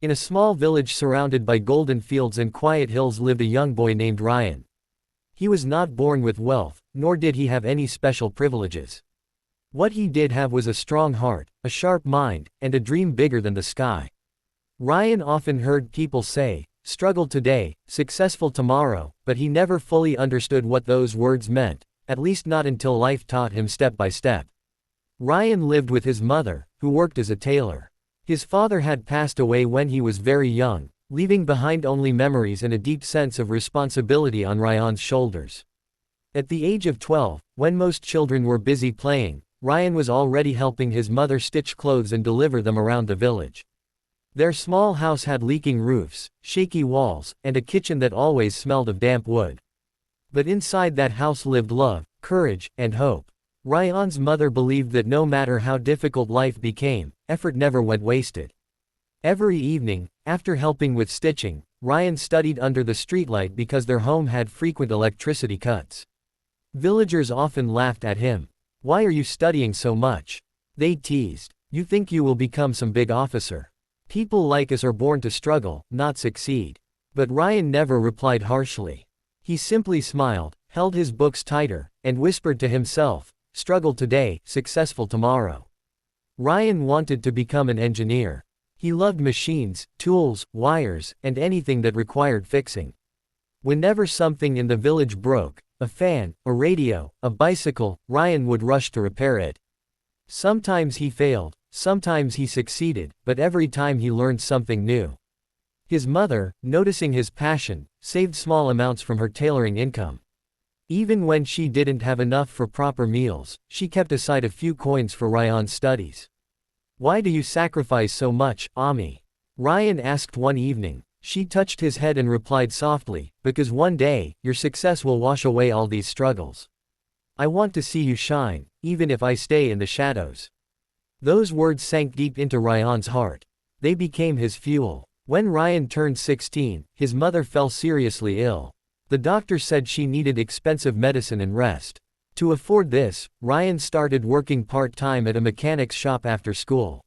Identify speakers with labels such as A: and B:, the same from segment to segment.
A: In a small village surrounded by golden fields and quiet hills lived a young boy named Ryan. He was not born with wealth, nor did he have any special privileges. What he did have was a strong heart, a sharp mind, and a dream bigger than the sky. Ryan often heard people say, "Struggle today, successful tomorrow," but he never fully understood what those words meant, at least not until life taught him step by step. Ryan lived with his mother, who worked as a tailor. His father had passed away when he was very young, leaving behind only memories and a deep sense of responsibility on Ryan's shoulders. At the age of 12, when most children were busy playing, Ryan was already helping his mother stitch clothes and deliver them around the village. Their small house had leaking roofs, shaky walls, and a kitchen that always smelled of damp wood. But inside that house lived love, courage, and hope. Ryan's mother believed that no matter how difficult life became, effort never went wasted. Every evening, after helping with stitching, Ryan studied under the streetlight because their home had frequent electricity cuts. Villagers often laughed at him. "Why are you studying so much?" they teased. "You think you will become some big officer. People like us are born to struggle, not succeed." But Ryan never replied harshly. He simply smiled, held his books tighter, and whispered to himself, "Struggle today, successful tomorrow." Ryan wanted to become an engineer. He loved machines, tools, wires, and anything that required fixing. Whenever something in the village broke, a fan, a radio, a bicycle, Ryan would rush to repair it. Sometimes he failed, sometimes he succeeded, but every time he learned something new. His mother, noticing his passion, saved small amounts from her tailoring income. Even when she didn't have enough for proper meals, she kept aside a few coins for Ryan's studies. "Why do you sacrifice so much, Ami?" Ryan asked one evening. She touched his head and replied softly, "Because one day, your success will wash away all these struggles. I want to see you shine, even if I stay in the shadows." Those words sank deep into Ryan's heart. They became his fuel. When Ryan turned 16, his mother fell seriously ill. The doctor said she needed expensive medicine and rest. To afford this, Ryan started working part-time at a mechanic's shop after school.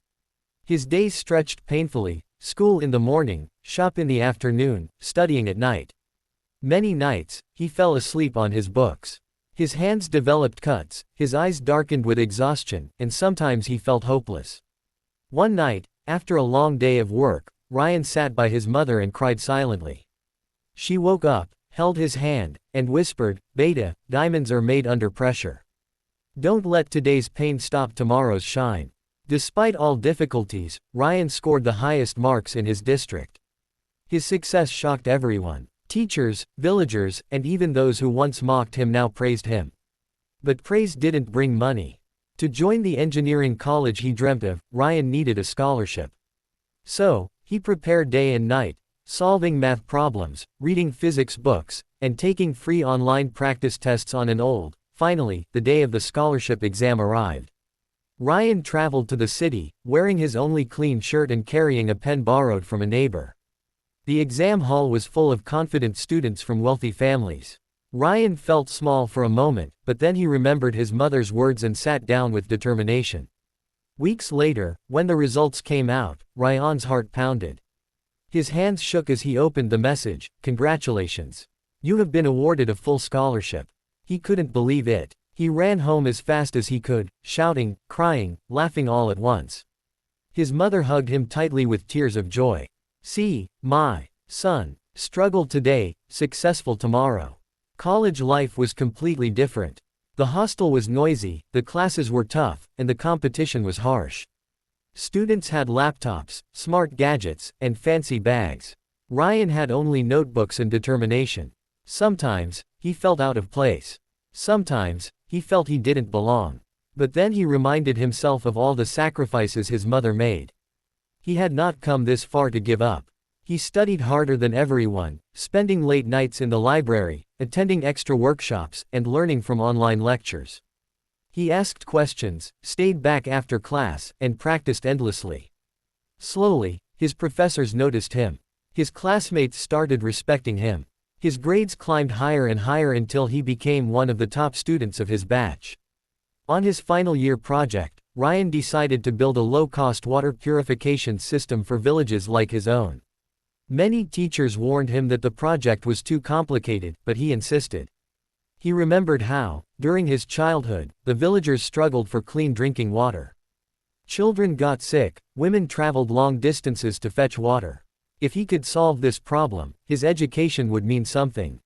A: His days stretched painfully, school in the morning, shop in the afternoon, studying at night. Many nights, he fell asleep on his books. His hands developed cuts, his eyes darkened with exhaustion, and sometimes he felt hopeless. One night, after a long day of work, Ryan sat by his mother and cried silently. She woke up, held his hand, and whispered, "Beta, diamonds are made under pressure. Don't let today's pain stop tomorrow's shine." Despite all difficulties, Ryan scored the highest marks in his district. His success shocked everyone. Teachers, villagers, and even those who once mocked him now praised him. But praise didn't bring money. To join the engineering college he dreamt of, Ryan needed a scholarship. So, he prepared day and night, solving math problems, reading physics books, and taking free online practice tests on and old. Finally, the day of the scholarship exam arrived. Ryan traveled to the city, wearing his only clean shirt and carrying a pen borrowed from a neighbor. The exam hall was full of confident students from wealthy families. Ryan felt small for a moment, but then he remembered his mother's words and sat down with determination. Weeks later, when the results came out, Ryan's heart pounded. His hands shook as he opened the message, "Congratulations. You have been awarded a full scholarship." He couldn't believe it. He ran home as fast as he could, shouting, crying, laughing all at once. His mother hugged him tightly with tears of joy. "See, my son, struggle today, successful tomorrow." College life was completely different. The hostel was noisy, the classes were tough, and the competition was harsh. Students had laptops, smart gadgets, and fancy bags. Ryan had only notebooks and determination. Sometimes, he felt out of place. Sometimes, he felt he didn't belong. But then he reminded himself of all the sacrifices his mother made. He had not come this far to give up. He studied harder than everyone, spending late nights in the library, attending extra workshops, and learning from online lectures. He asked questions, stayed back after class, and practiced endlessly. Slowly, his professors noticed him. His classmates started respecting him. His grades climbed higher and higher until he became one of the top students of his batch. On his final year project, Ryan decided to build a low-cost water purification system for villages like his own. Many teachers warned him that the project was too complicated, but he insisted. He remembered how, during his childhood, the villagers struggled for clean drinking water. Children got sick, women traveled long distances to fetch water. If he could solve this problem, his education would mean something.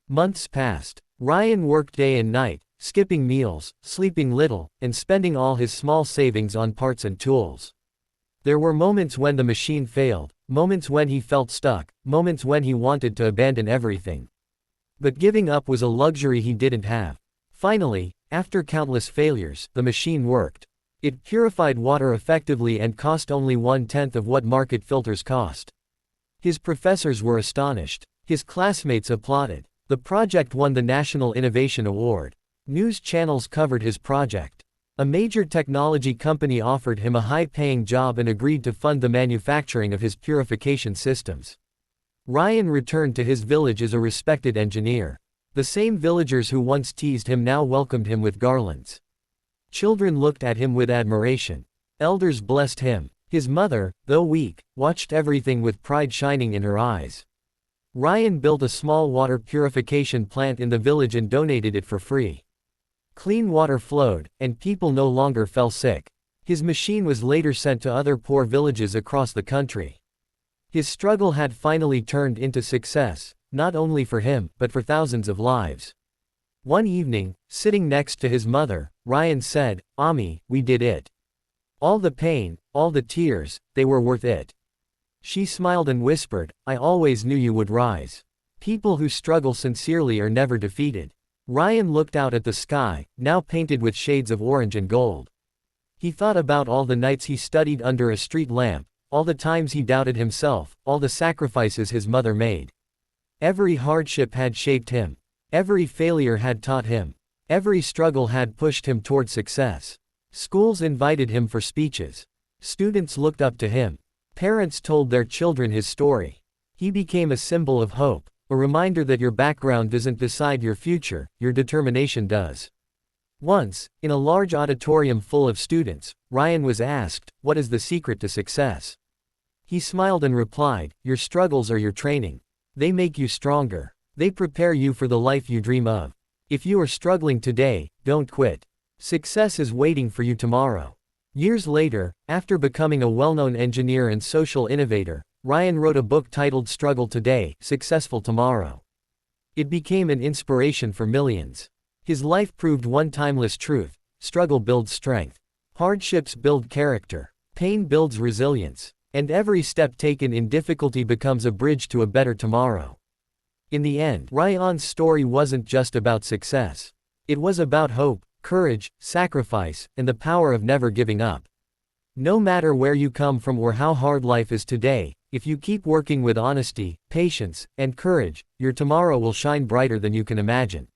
A: Months passed. Ryan worked day and night, skipping meals, sleeping little, and spending all his small savings on parts and tools. There were moments when the machine failed, moments when he felt stuck, moments when he wanted to abandon everything. But giving up was a luxury he didn't have. Finally, after countless failures, the machine worked. It purified water effectively and cost only 1/10 of what market filters cost. His professors were astonished. His classmates applauded. The project won the National Innovation Award. News channels covered his project. A major technology company offered him a high-paying job and agreed to fund the manufacturing of his purification systems. Ryan returned to his village as a respected engineer. The same villagers who once teased him now welcomed him with garlands. Children looked at him with admiration. Elders blessed him. His mother, though weak, watched everything with pride shining in her eyes. Ryan built a small water purification plant in the village and donated it for free. Clean water flowed, and people no longer fell sick. His machine was later sent to other poor villages across the country. His struggle had finally turned into success, not only for him, but for thousands of lives. One evening, sitting next to his mother, Ryan said, "Ami, we did it. All the pain, all the tears, they were worth it." She smiled and whispered, "I always knew you would rise. People who struggle sincerely are never defeated." Ryan looked out at the sky, now painted with shades of orange and gold. He thought about all the nights he studied under a street lamp, all the times he doubted himself, all the sacrifices his mother made. Every hardship had shaped him. Every failure had taught him. Every struggle had pushed him toward success. Schools invited him for speeches. Students looked up to him. Parents told their children his story. He became a symbol of hope, a reminder that your background doesn't decide your future, your determination does. Once, in a large auditorium full of students, Ryan was asked, "What is the secret to success?" He smiled and replied, "Your struggles are your training. They make you stronger. They prepare you for the life you dream of. If you are struggling today, don't quit. Success is waiting for you tomorrow." Years later, after becoming a well-known engineer and social innovator, Ryan wrote a book titled Struggle Today, Successful Tomorrow. It became an inspiration for millions. His life proved one timeless truth: struggle builds strength. Hardships build character. Pain builds resilience. And every step taken in difficulty becomes a bridge to a better tomorrow. In the end, Ryan's story wasn't just about success. It was about hope, courage, sacrifice, and the power of never giving up. No matter where you come from or how hard life is today, if you keep working with honesty, patience, and courage, your tomorrow will shine brighter than you can imagine.